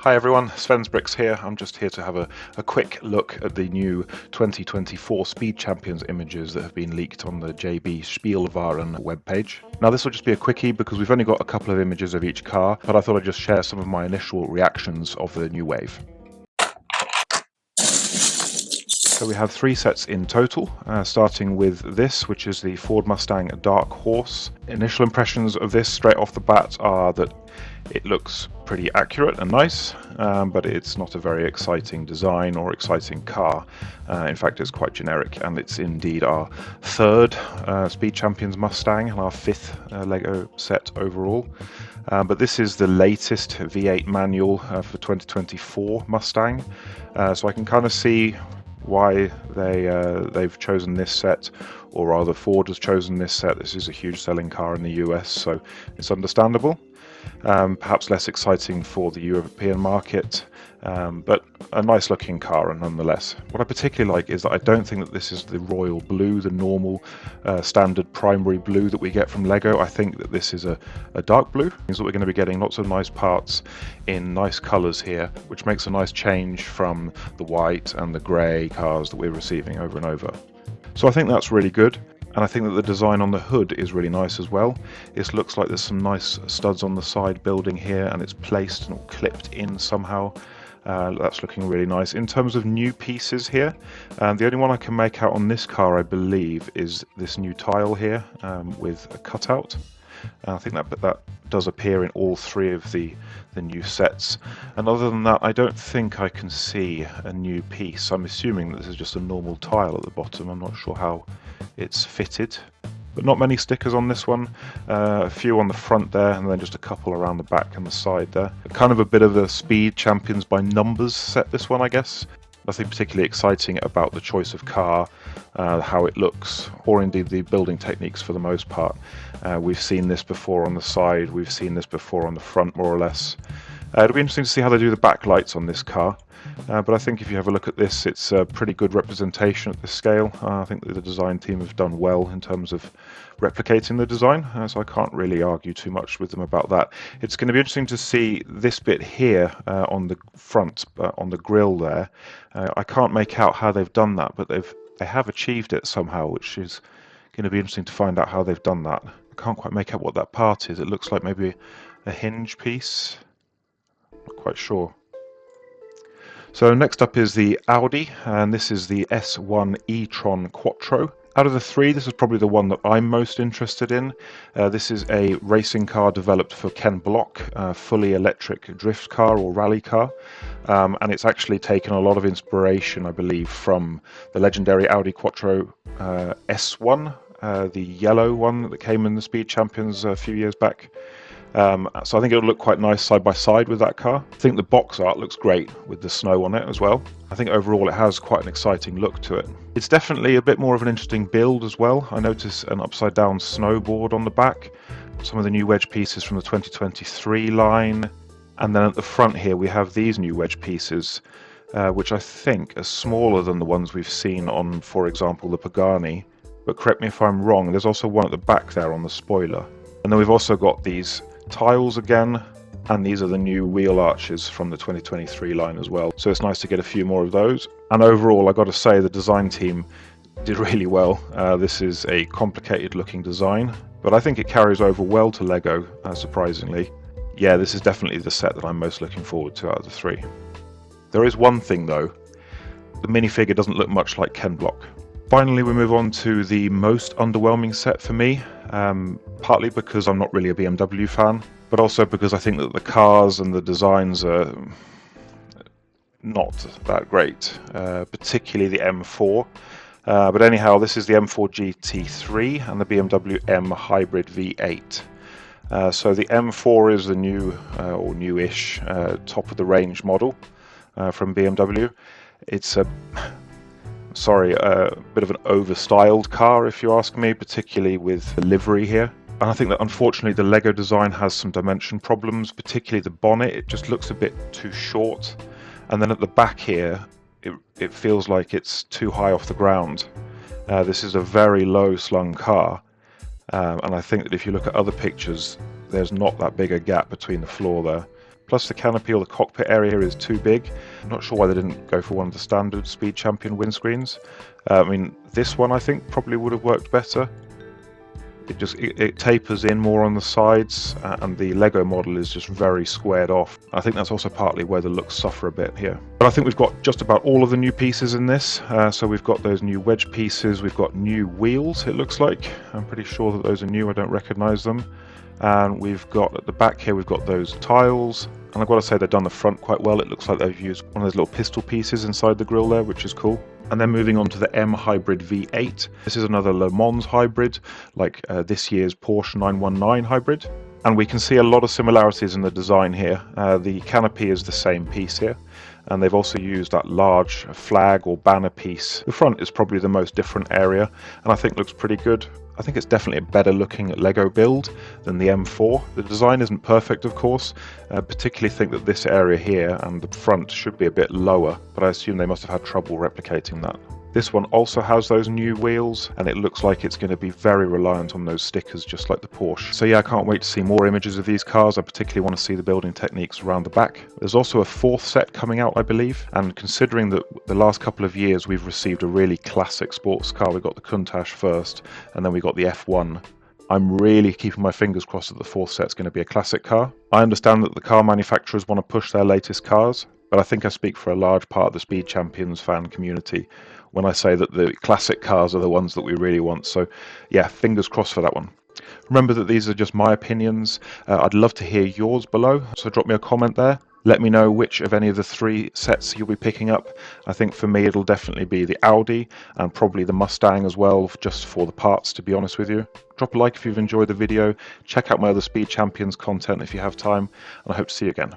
Hi everyone, Sven's Bricks here. I'm just here to have a quick look at the new 2024 Speed Champions images that have been leaked on the JB Spielwaren webpage. Now this will just be a quickie because we've only got a couple of images of each car, but I thought I'd just share some of my initial reactions of the new wave. So we have three sets in total, starting with this, which is the Ford Mustang Dark Horse. Initial impressions of this straight off the bat are that it looks pretty accurate and nice, but it's not a very exciting design or exciting car. In fact, it's quite generic, and it's indeed our third Speed Champions Mustang and our fifth Lego set overall. But this is the latest V8 manual for 2024 Mustang, so I can kind of see why they've chosen this set, or rather Ford has chosen this set. This is a huge selling car in the US, so it's understandable. Perhaps less exciting for the European market, but a nice looking car nonetheless. What I particularly like is that I don't think that this is the royal blue, the normal standard primary blue that we get from Lego. I think that this is a dark blue. It means that we're going to be getting lots of nice parts in nice colours here, which makes a nice change from the white and the grey cars that we're receiving over and over. So I think that's really good. And I think that the design on the hood is really nice as well. It looks like there's some nice studs on the side building here, and it's placed and clipped in somehow. That's looking really nice. In terms of new pieces here, the only one I can make out on this car, I believe, is this new tile here with a cutout. I think that does appear in all three of the new sets. And other than that, I don't think I can see a new piece. I'm assuming that this is just a normal tile at the bottom. I'm not sure how it's fitted, but not many stickers on this one. A few on the front there, and then just a couple around the back and the side there. Kind of a bit of a Speed Champions by numbers set, this one, I guess. Nothing particularly exciting about the choice of car, how it looks, or indeed the building techniques for the most part. We've seen this before on the side, we've seen this before on the front, more or less. It'll be interesting to see how they do the backlights on this car. But I think if you have a look at this, it's a pretty good representation at this scale. I think that the design team have done well in terms of replicating the design, so I can't really argue too much with them about that. It's going to be interesting to see this bit here on the front, on the grille there. I can't make out how they've done that, but they have achieved it somehow, which is going to be interesting to find out how they've done that. I can't quite make out what that part is. It looks like maybe a hinge piece. Not quite sure. So next up is the Audi, and this is the S1 E-Tron Quattro. Out of the three, this is probably the one that I'm most interested in. This is a racing car developed for Ken Block, a fully electric drift car or rally car. And it's actually taken a lot of inspiration, I believe, from the legendary Audi Quattro S1, the yellow one that came in the Speed Champions a few years back. So I think it'll look quite nice side by side with that car. I think the box art looks great with the snow on it as well. I think overall it has quite an exciting look to it. It's definitely a bit more of an interesting build as well. I notice an upside down snowboard on the back, some of the new wedge pieces from the 2023 line, and then at the front here we have these new wedge pieces, which I think are smaller than the ones we've seen on, for example, the Pagani. But correct me if I'm wrong, there's also one at the back there on the spoiler. And then we've also got these tiles again, and these are the new wheel arches from the 2023 line as well, so it's nice to get a few more of those. And overall, I got to say, the design team did really well. This is a complicated looking design, but I think it carries over well to Lego, surprisingly. Yeah, this is definitely the set that I'm most looking forward to out of the three. There is one thing though, the minifigure doesn't look much like Ken Block. Finally, we move on to the most underwhelming set for me, partly because I'm not really a BMW fan, but also because I think that the cars and the designs are not that great, particularly the M4. But anyhow, this is the M4 GT3 and the BMW M Hybrid V8. So the M4 is the new, or newish, top of the range model from BMW. It's a bit of an over-styled car, if you ask me, particularly with the livery here. And I think that unfortunately the Lego design has some dimension problems, particularly the bonnet. It just looks a bit too short. And then at the back here, it feels like it's too high off the ground. This is a very low slung car. And I think that if you look at other pictures, there's not that big a gap between the floor there. plus the canopy or the cockpit area here is too big. I'm not sure why they didn't go for one of the standard Speed Champion windscreens. I mean, this one I think probably would have worked better. It tapers in more on the sides, and the Lego model is just very squared off. I think that's also partly where the looks suffer a bit here. But I think we've got just about all of the new pieces in this. So we've got those new wedge pieces, we've got new wheels, it looks like. I'm pretty sure that those are new, I don't recognize them. And we've got at the back here, we've got those tiles. And I've got to say they've done the front quite well. It looks like they've used one of those little pistol pieces inside the grille there, which is cool. And then moving on to the M Hybrid V8. This is another Le Mans hybrid, like this year's Porsche 919 hybrid. And we can see a lot of similarities in the design here. The canopy is the same piece here. And they've also used that large flag or banner piece. The front is probably the most different area, and I think looks pretty good. I think it's definitely a better looking Lego build than the M4. The design isn't perfect, of course. Particularly think that this area here and the front should be a bit lower, but I assume they must have had trouble replicating that. This one also has those new wheels, and it looks like it's going to be very reliant on those stickers, just like the Porsche. So yeah, I can't wait to see more images of these cars. I particularly want to see the building techniques around the back. There's also a fourth set coming out, I believe, and considering that the last couple of years we've received a really classic sports car, we got the Countach first, and then we got the F1. I'm really keeping my fingers crossed that the fourth set's going to be a classic car. I understand that the car manufacturers want to push their latest cars, but I think I speak for a large part of the Speed Champions fan community when I say that the classic cars are the ones that we really want. So yeah, fingers crossed for that one. Remember that these are just my opinions. I'd love to hear yours below, so drop me a comment there. Let me know which of any of the three sets you'll be picking up. I think for me it'll definitely be the Audi and probably the Mustang as well, just for the parts, to be honest with you. Drop a like if you've enjoyed the video. Check out my other Speed Champions content if you have time, and I hope to see you again.